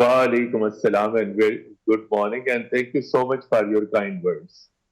Walaikum assalam and very good morning and thank you so much for your kind words.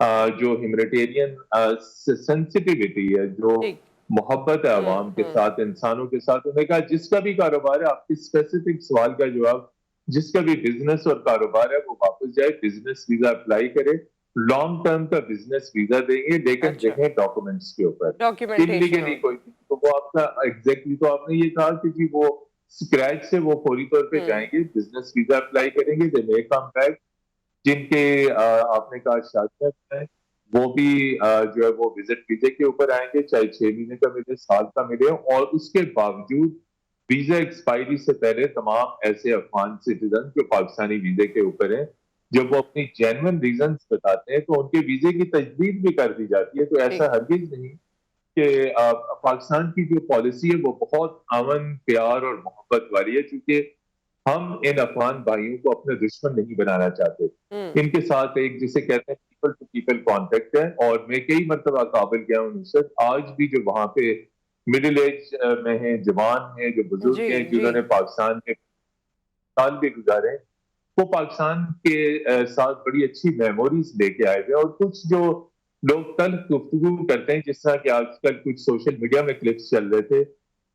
جو humanitarian sensitivity ہے، جو ٹھیک محبت ہے عوام کے ساتھ، انسانوں کے ساتھ، انہوں نے کہا جس کا بھی کاروبار ہے، آپ کی اسپیسیفک سوال کا جواب، جس کا بھی بزنس اور کاروبار ہے وہ واپس جائے، بزنس ویزا اپلائی کرے، لانگ ٹرم کا بزنس ویزا دیں گے، لیکن اچھا دیکھیں ڈاکومنٹس کے اوپر ڈاکیومنٹیشن انلیگلی ہو کوئی نہیں۔ تو وہ آپ کا ایگزیکٹلی، تو آپ نے یہ کہا کہ جی وہ اسکریچ سے وہ فوری طور پہ جائیں گے، بزنس ویزا اپلائی کریں گے، دے میک کم بیک، جن کے آپ نے کہا شادیاں ہیں وہ بھی جو ہے وہ وزٹ ویزے کے اوپر آئیں گے، چاہے 6 مہینے کا ملے، سال کا ملے، اور اس کے باوجود ویزا ایکسپائری سے پہلے تمام ایسے افغان سٹیزن جو پاکستانی ویزے کے اوپر ہیں، جب وہ اپنی جینوئن ریزنز بتاتے ہیں تو ان کے ویزے کی تجدید بھی کر دی جاتی ہے۔ تو ٹھیک ایسا ہرگز نہیں کہ پاکستان کی جو پالیسی ہے وہ بہت امن، پیار اور محبت والی ہے، چونکہ ہم ان افغان بھائیوں کو اپنے دشمن نہیں بنانا چاہتے۔ ان کے ساتھ ایک جسے کہتے ہیں پیپل ٹو پیپل کانٹیکٹ ہے، اور میں کئی مرتبہ کابل گیا ہوں نصرت، آج بھی جو وہاں پہ مڈل ایج میں ہیں، جوان ہیں، جو جی بزرگ ہیں، جی جنہوں نے پاکستان میں سال بھی گزارے، وہ پاکستان کے ساتھ بڑی اچھی میموریز لے کے آئے ہوئے، اور کچھ جو لوگ تلخ گفتگو کرتے ہیں، جس طرح کہ آج کل کچھ سوشل میڈیا میں کلپس چل رہے تھے،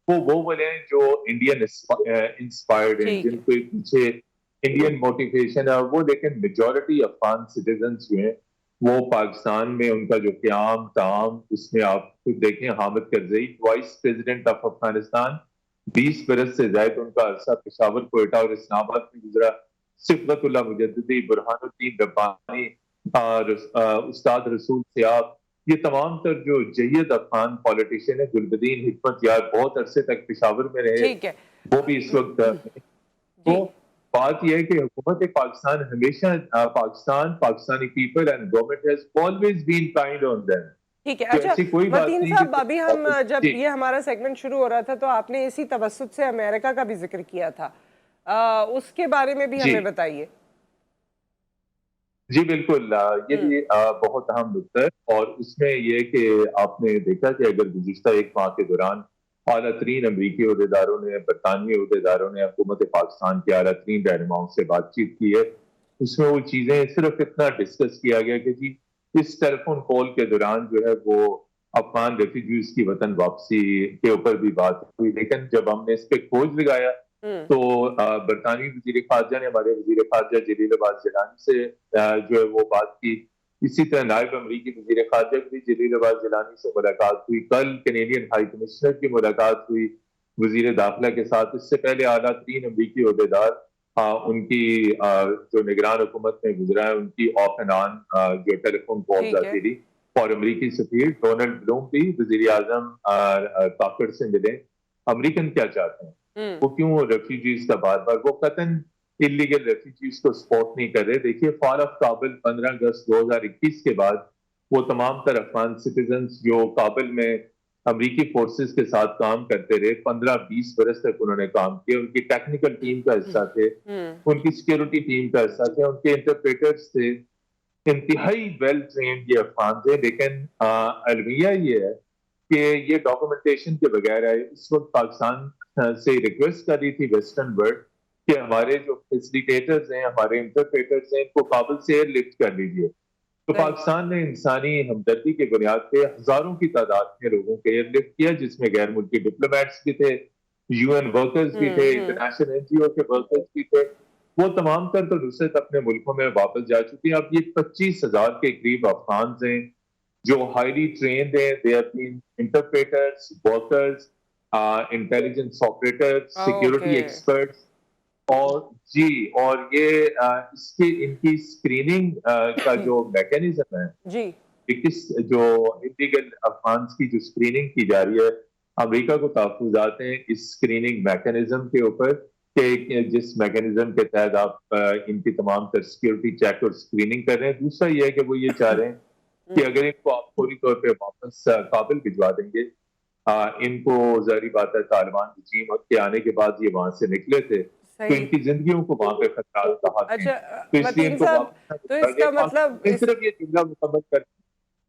وہ بولے ہیں جو انڈین انسپائرڈ ہیں، ٹھیک جن کے پیچھے انڈین موٹیویشن ہے، وہ لیکن میجورٹی افغان سٹیزنز جو ہیں وہ پاکستان میں ان کا جو قیام تام، اس میں آپ خود دیکھیں Hamid Karzai vice president of Afghanistan, 20 برس سے زائد ان کا عرصہ پشاور، کوئٹہ اور اسلام آباد میں گزرا، صبغت اللہ مجددی، برہان الدین ربانی، استاد رسول سیاب، یہ تمام تر جو جید افغان پولیٹیشین ہیں، گلبدین حکمت یار بہت عرصے تک پشاور میں رہے، ٹھیک ہے وہ بھی اس وقت تو جی بات یہ ہے کہ حکومت پاکستان ہمیشہ Pakistani people and government has always been kind on them. ٹھیک ہے تو اچھا ایسی کوئی بات متین نہیں کہ صاحب ابھی ہم جی جب یہ ہمارا سیگمنٹ شروع ہو رہا تھا تو آپ نے اسی توسط سے امریکہ کا بھی ذکر کیا تھا اس کے بارے میں بھی جی ہمیں بتائیے جی بالکل، یہ بھی بہت اہم نکتہ ہے، اور اس میں یہ کہ آپ نے دیکھا کہ اگر گزشتہ ایک ماہ کے دوران اعلیٰ ترین امریکی عہدیداروں نے، برطانوی عہدیداروں نے حکومت پاکستان کے اعلیٰ ترین رہنماؤں سے بات چیت کی ہے، اس میں وہ چیزیں صرف اتنا ڈسکس کیا گیا کہ جی اس ٹیلی فون کال کے دوران جو ہے وہ افغان ریفیوجیز کی وطن واپسی کے اوپر بھی بات ہوئی، لیکن جب ہم نے اس پہ کھوج لگایا تو برطانوی وزیر خارجہ نے ہمارے وزیر خارجہ جلیل عباس جیلانی سے جو ہے وہ بات کی، اسی طرح نائب امریکی وزیر خارجہ کی جلیل عباس جیلانی سے ملاقات ہوئی، کل کینیڈین ہائی کمشنر کی ملاقات ہوئی وزیر داخلہ کے ساتھ، اس سے پہلے اعلیٰ ترین امریکی عہدیدار ان کی جو نگران حکومت میں گزرا ہے ان کی آف اینڈ آن جو ٹیلی فون کالز ٹھیک ہے آتی رہی، اور امریکی سفیر ڈونلڈ بلوم بھی وزیر اعظم کاکڑ سے ملے۔ امریکن کیا چاہتے ہیں؟ وہ کیوں ریفیوجیز کا بار بار، وہ قطعاً انلیگل ریفیوجیز کو سپورٹ نہیں کر رہے۔ دیکھیے فال آف کابل 15 اگست 2021 کے بعد وہ تمام تر افغان سٹیزنز جو کابل میں امریکی فورسز کے ساتھ کام کرتے رہے، 15-20 برس تک انہوں نے کام کیا، ان کی ٹیکنیکل ٹیم کا حصہ تھے، ان کی سیکیورٹی ٹیم کا حصہ تھے، ان کے انٹرپریٹرز تھے، انتہائی ویل ٹرینڈ یہ افغان تھے، لیکن المیہ یہ ہے کہ یہ ڈاکومنٹیشن کے بغیر آئے۔ اس وقت پاکستان سے ریکویسٹ کر رہی تھی ویسٹرن ورلڈ کہ ہمارے جو فیسیلیٹیٹرز ہیں، ہمارے انٹرپریٹرز ہیں، ان کو کابل سے ایئر لفٹ کر لیجیے۔ تو صحیح پاکستان نے انسانی ہمدردی کے بنیاد پہ ہزاروں کی تعداد میں لوگوں کو ایئر لفٹ کیا، جس میں غیر ملکی ڈپلومیٹس بھی تھے، یو این ورکرز بھی تھے، انٹرنیشنل این جی او کے ورکرز بھی تھے، وہ تمام تر تو نصرت اپنے ملکوں میں واپس جا چکی ہیں۔ اب یہ 25,000 کے قریب افغانز ہیں جو ہائیلی ٹرینڈ ہیں، they have been interpreters, workers, intelligence operators, security okay experts, اور جی اور یہ اس کی ان کی اسکریننگ کا جو میکینزم ہے جی کہ کس جو انلیگل افغانز کی جو اسکریننگ کی جا رہی ہے، امریکہ کو تحفظات ہیں اس اسکریننگ میکینزم کے اوپر کہ جس میکینزم کے تحت آپ ان کی تمام تر سیکیورٹی چیک اور اسکریننگ کر رہے ہیں۔ دوسرا یہ ہے کہ وہ یہ چاہ رہے ہیں کہ اگر ان کو آپ فوری طور پہ واپس کابل بھجوا دیں گے، ان کو ظاہری بات ہے طالبان رجیم کے آنے کے بعد یہ وہاں سے نکلے تھے تو ان صحیح کی زندگیوں کو وہاں پہ خطرات لاحق ہیں، اچھا تو اس لیے ان متین کو صاحب واپس تو بھجوا اس دیا۔ کا مطلب میں صرف یہ جملہ مکمل کر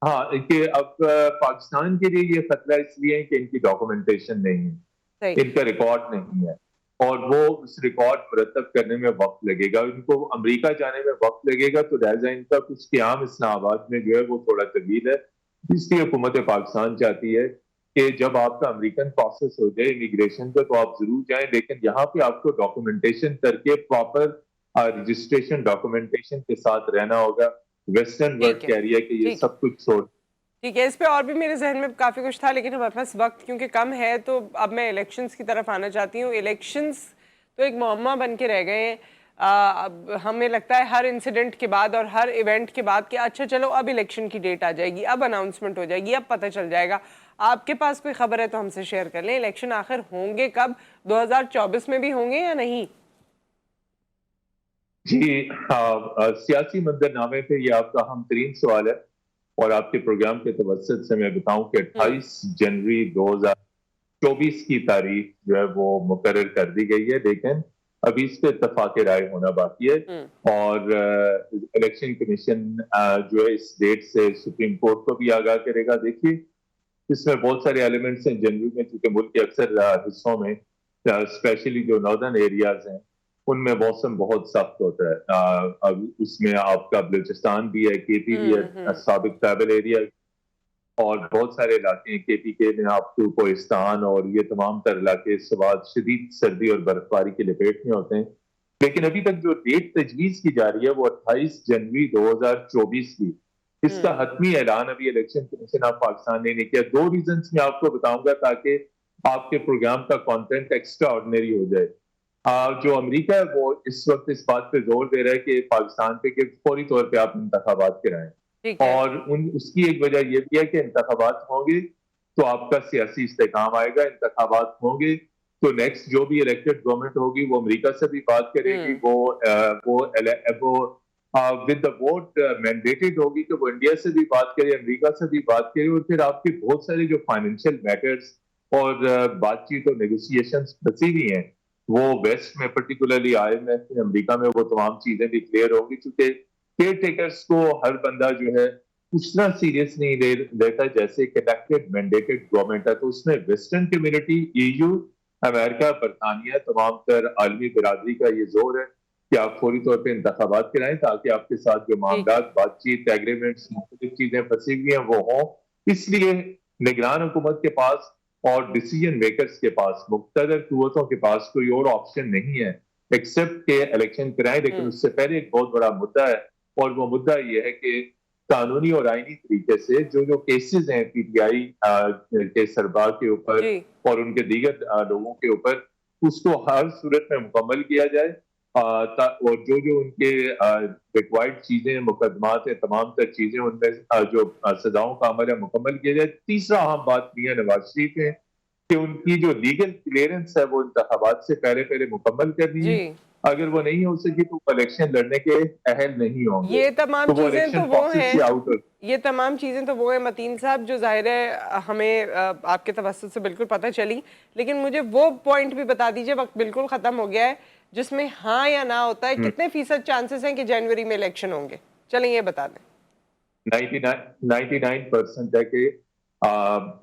ہاں کہ اب پاکستان کے لیے یہ خطرہ اس لیے ہے کہ ان کی ڈاکومنٹیشن نہیں ہے، صحیح ان کا ریکارڈ نہیں ہے، اور وہ اس ریکارڈ مرتب کرنے میں وقت لگے گا. ان کو امریکہ جانے میں وقت لگے گا, تو لہٰذا ان کا کچھ قیام اسلام آباد میں جو ہے وہ تھوڑا طویل ہے. اس لیے حکومت پاکستان چاہتی ہے کہ جب آپ کا امریکن پروسیس ہو جائے امیگریشن کا تو آپ ضرور جائیں, لیکن یہاں پہ آپ کو ڈاکومنٹیشن کر کے پراپر رجسٹریشن ڈاکومنٹیشن کے ساتھ رہنا ہوگا. ویسٹرن ورلڈ کہہ رہی ہے کہ یہ سب کچھ چھوڑ. ٹھیک ہے, اس پہ اور بھی میرے ذہن میں کافی کچھ تھا, لیکن ہمارے پاس وقت کیونکہ کم ہے, تو اب میں الیکشنز کی طرف آنا چاہتی ہوں. الیکشنز تو ایک معمہ بن کے رہ گئے ہیں. اب ہمیں لگتا ہے ہر انسیڈنٹ کے بعد اور ہر ایونٹ کے بعد کہ اچھا چلو اب الیکشن کی ڈیٹ آ جائے گی, اب اناؤنسمنٹ ہو جائے گی, اب پتہ چل جائے گا. آپ کے پاس کوئی خبر ہے تو ہم سے شیئر کر لیں. الیکشن آخر ہوں گے کب؟ 2024 میں بھی ہوں گے یا نہیں؟ جی سیاسی منظرنامے پہ یہ آپ کا اہم ترین سوال ہے, اور آپ کے پروگرام کے توسط سے میں بتاؤں کہ 28 جنوری 2024 کی تاریخ جو ہے وہ مقرر کر دی گئی ہے, لیکن ابھی اس پہ اتفاق رائے ہونا باقی ہے. اور الیکشن کمیشن جو ہے اس ڈیٹ سے سپریم کورٹ کو بھی آگاہ کرے گا. دیکھیے اس میں بہت سارے ایلیمنٹس ہیں. جنوری میں چونکہ ملک کے اکثر حصوں میں اسپیشلی جو ناردرن ایریاز ہیں ان میں موسم بہت سخت ہوتا ہے. اب اس میں آپ کا بلوچستان بھی ہے, کے پی بھی ہے, سابق ٹرائبل ایریا, اور بہت سارے علاقے کے پی کے میں آپ کو کوہستان اور یہ تمام تر علاقے اس بعد شدید سردی اور برفباری کے لپیٹ میں ہوتے ہیں. لیکن ابھی تک جو ڈیٹ تجویز کی جا رہی ہے وہ 28 جنوری 2024 کی. اس کا حتمی اعلان ابھی الیکشن کمیشن آف پاکستان نے نہیں کیا. 2 ریزنز میں آپ کو بتاؤں گا تاکہ آپ کے پروگرام کا کانٹینٹ ایکسٹرا آرڈنری ہو جائے. جو امریکہ ہے وہ اس وقت اس بات پہ زور دے رہا ہے کہ پاکستان پہ کہ فوری طور پہ آپ انتخابات کرائیں, اور اس کی ایک وجہ یہ بھی ہے کہ انتخابات ہوں گے تو آپ کا سیاسی استحکام آئے گا. انتخابات ہوں گے تو نیکسٹ جو بھی الیکٹڈ گورنمنٹ ہوگی وہ امریکہ سے بھی بات کرے گی, وہ ود دا ووٹ مینڈیٹڈ ہوگی کہ وہ انڈیا سے بھی بات کرے, امریکہ سے بھی بات کرے, اور پھر آپ کے بہت سارے جو فائنینشیل میٹرز اور بات چیت اور نیگوسیشنز پھنسی ہوئی ہیں وہ ویسٹ میں پرٹیکولرلی آئی ایم ایف میں امریکہ میں وہ تمام چیزیں بھی کلیئر ہوں گی. چونکہ کیئر ٹیکرز کو ہر بندہ جو ہے اتنا سیریس نہیں لیتا جیسے کنیکٹڈ مینڈیٹڈ گورنمنٹ ہے. تو اس میں ویسٹرن کمیونٹی, ای یو, امریکہ, برطانیہ, تمام تر عالمی برادری کا یہ زور ہے کہ آپ فوری طور پہ انتخابات کرائیں تاکہ آپ کے ساتھ جو معاملات, بات چیت, ایگریمنٹس, مختلف چیزیں پھنسی ہوئی ہیں وہ ہوں. اس لیے نگران حکومت کے پاس اور ڈیسیجن میکرز کے پاس, مقتدر قوتوں کے پاس کوئی اور آپشن نہیں ہے ایکسپٹ کہ الیکشن کرائیں. لیکن اس سے پہلے ایک بہت بڑا مدعا ہے, اور وہ مدعا یہ ہے کہ قانونی اور آئینی طریقے سے جو کیسز ہیں پی ٹی آئی کے سربراہ کے اوپر اور ان کے دیگر لوگوں کے اوپر, اس کو ہر صورت میں مکمل کیا جائے, اور جو ان کے ریکوائرڈ چیزیں, مقدمات ہیں, تمام تر چیزیں ان میں جو سزاؤں کا عمل ہے مکمل کیا جائے. تیسرا اہم بات میاں نواز شریف ہے کہ ان کی جو لیگل کلیئرنس ہے وہ انتخابات سے پہلے مکمل کرنی ہے. اگر وہ نہیں ہو سکی تو الیکشن لڑنے کے اہل نہیں ہوں گے. یہ تمام چیزیں تو وہ ہیں, یہ تمام چیزیں تو وہ ہیں متین صاحب جو ظاہر ہے ہمیں آپ کے توسط سے بالکل پتہ چلی. لیکن مجھے وہ پوائنٹ بھی بتا دیجئے, وقت بالکل ختم ہو گیا ہے, جس میں ہاں یا نہ ہوتا ہے. کتنے فیصد چانسز ہیں کہ جنوری میں الیکشن ہوں گے؟ چلیں یہ بتا دیں. 99% ہے کہ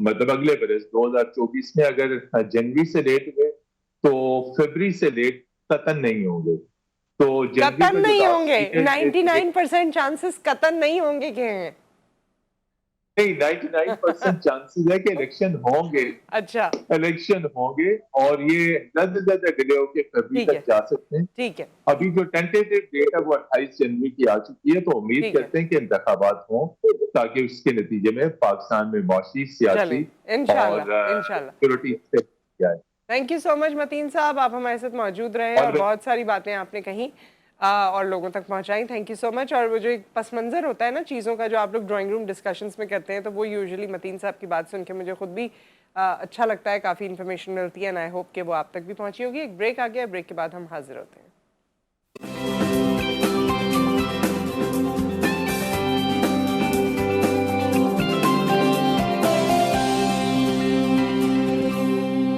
مطلب اگلے برس 2024 میں اگر جنوری سے لیٹ ہوئے تو فروری سے لیٹ قطعاً نہیں ہوں گے. تو قطعاً نہیں ہوں گے, 99% چانسز قطعاً نہیں ہوں گے کہ ہیں نہیں, 99% چانسز ہے کہ الیکشن ہوں گے. اچھا الیکشن ہوں گے, اور یہ زیادہ سے زیادہ ڈیلے ہو کے فروری تک جا سکتے ہیں. ٹھیک ہے, ابھی جو ٹینٹیٹیو ڈیٹ ہے وہ 28 جنوری کی آ چکی ہے, تو امید کرتے ہیں کہ انتخابات ہوں تاکہ اس کے نتیجے میں پاکستان میں معاشی, سیاسی اور سیکورٹی سے جائے. تھینک یو سو مچ متین صاحب, آپ ہمارے ساتھ موجود رہے اور بہت ساری باتیں آپ نے کہیں اور لوگوں تک پہنچائیں. تھینک یو سو مچ. اور وہ جو ایک پس منظر ہوتا ہے نا چیزوں کا جو آپ لوگ ڈرائنگ روم ڈسکشنز میں کرتے ہیں, تو وہ یوزلی متین صاحب کی بات سن کے مجھے خود بھی اچھا لگتا ہے, کافی انفارمیشن ملتی ہے, اینڈ آئی ہوپ کہ وہ آپ تک بھی پہنچی ہوگی. ایک بریک آ گیا, بریک کے بعد ہم حاضر ہوتے ہیں.